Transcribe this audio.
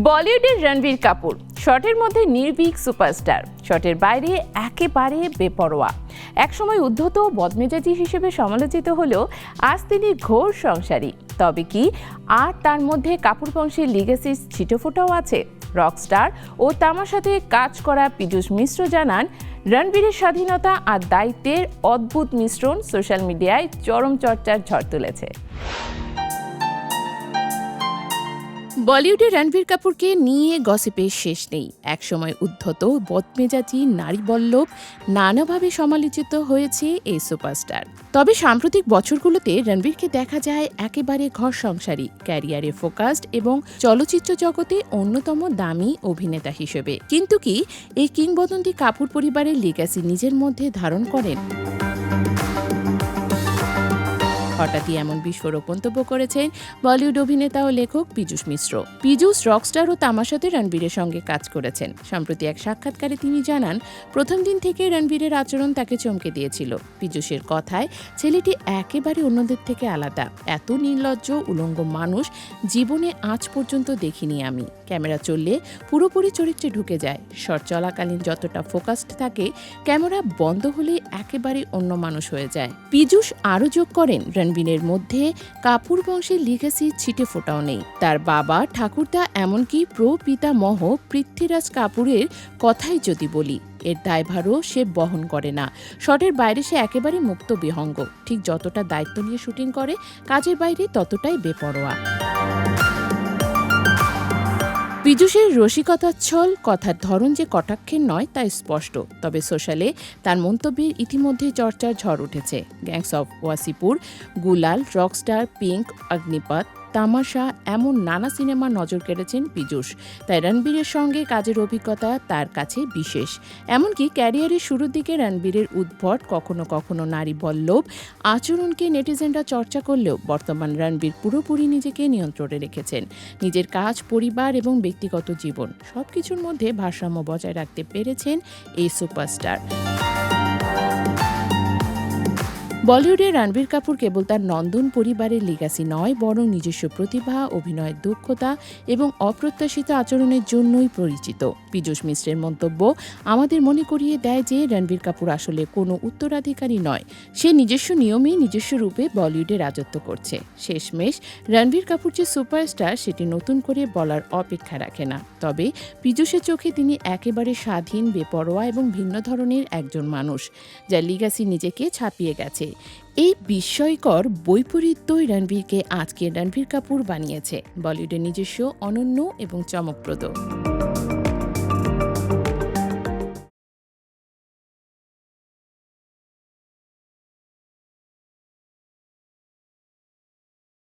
বলিউডের রণবীর কাপুর শটের মধ্যে নির্ভীক সুপারস্টার, শটের বাইরে একেবারে বেপরোয়া। একসময় উদ্ধত বদমেজাজি হিসেবে সমালোচিত হলেও আজ তিনি ঘোর সংসারী। তবে কি আর তার মধ্যে কাপুর বংশের লিগেসির ছিটেফোঁটাও আছে? রকস্টার ও তামাশাতে কাজ করা পীযূষ মিশ্র জানান, রণবীরের স্বাধীনতা আর দায়িত্বের অদ্ভুত মিশ্রণ সোশ্যাল মিডিয়ায় চরম চর্চার ঝড় তুলেছে। বলিউডে রণবীর কাপুরকে নিয়ে গসিপের শেষ নেই। একসময় উদ্ধত বদমেজাজি, নারীবল্লভ, নানাভাবে সমালোচিত হয়েছে এই সুপারস্টার। তবে সাম্প্রতিক বছরগুলোতে রণবীরকে দেখা যায় একেবারে ঘর সংসারী, ক্যারিয়ারে ফোকাসড এবং চলচ্চিত্র জগতে অন্যতম দামি অভিনেতা হিসেবে। কিন্তু কি এই কিংবদন্তি কাপুর পরিবারের লিগ্যাসি নিজের মধ্যে ধারণ করেন? হঠাৎই এমন বিস্ফোরক মন্তব্য করেছেন বলিউড অভিনেতা ও লেখক পীযূষ মিশ্র। পীযূষ রকস্টার ও তামাশাতে রণবীরের সঙ্গে কাজ করেছেন। সম্প্রতি এক সাক্ষাৎকারে তিনি জানান, প্রথম দিন থেকে রণবীরের আচরণ তাকে চমকে দিয়েছিল। পীযূষের কথায়, ছেলেটি একেবারে অন্যদের থেকে আলাদা। এত নির্লজ্জ, উলঙ্গ মানুষ জীবনে আজ পর্যন্ত দেখিনি আমি। ক্যামেরা চললে পুরোপুরি চরিত্রে ঢুকে যায়। শট চলাকালীন যতটা ফোকাসড থাকে, ক্যামেরা বন্ধ হলে একেবারে অন্য মানুষ হয়ে যায়। পীযূষ আরও যোগ করেন, রণবীরের মধ্যে কাপুর বংশের লিগ্যাসি ছিটেফোঁটাও নেই। তার বাবা, ঠাকুরদা, এমনকি প্রপিতামহ পৃথ্বীরাজ কাপুরের কথাই যদি বলি, এর দায়ভারও সে বহন করে না। শটের বাইরে সে একেবারে মুক্ত বিহঙ্গ। ঠিক যতটা দায়িত্ব নিয়ে শুটিং করে, কাজের বাইরে ততটাই বেপরোয়া। পীযূষের রসিকতাচ্ছল কথার ধরন যে কটাক্ষের নয় তা স্পষ্ট। তবে সোশ্যালে তার মন্তব্যের ইতিমধ্যে চর্চার ঝড় উঠেছে। গ্যাংস অফ ওয়াসিপুর, গুলাল, রকস্টার, পিঙ্ক, অগ্নিপথ, তামাশা এমন নানা সিনেমা নজর কেড়েছেন পীযূষ। তাই রণবীরের সঙ্গে কাজের অভিজ্ঞতা তার কাছে বিশেষ। এমনকি ক্যারিয়ারের শুরুর দিকে রণবীরের উদ্ভট, কখনো কখনো নারীবল্লভ আচরণকে নেটিজেনরা চর্চা করলেও বর্তমান রণবীর পুরোপুরি নিজেকে নিয়ন্ত্রণে রেখেছেন। নিজের কাজ, পরিবার এবং ব্যক্তিগত জীবন সবকিছুর মধ্যে ভারসাম্য বজায় রাখতে পেরেছেন এই সুপারস্টার। বলিউডে রণবীর কাপুর কেবল তার নন্দন পরিবারের লিগ্যাসি নয়, বরং নিজস্ব প্রতিভা, অভিনয়ের দক্ষতা এবং অপ্রত্যাশিত আচরণের জন্যই পরিচিত। পীযূষ মিশ্রের মন্তব্য আমাদের মনে করিয়ে দেয় যে রণবীর কাপুর আসলে কোনো উত্তরাধিকারী নয়। সে নিজস্ব নিয়মে, নিজস্ব রূপে বলিউডে রাজত্ব করছে। শেষমেশ রণবীর কাপুর যে সুপারস্টার, সেটি নতুন করে বলার অপেক্ষা রাখে না। তবে পীযূষের চোখে তিনি একেবারে স্বাধীন, বেপরোয়া এবং ভিন্ন ধরনের একজন মানুষ, যার লিগ্যাসি নিজেকে ছাপিয়ে গেছে। এই বিস্ময়কর বৈপরীত্যই রণবীরকে আজকের রণবীর কাপুর বানিয়েছে বলিউডের নিজস্ব, অনন্য এবং চমকপ্রদ।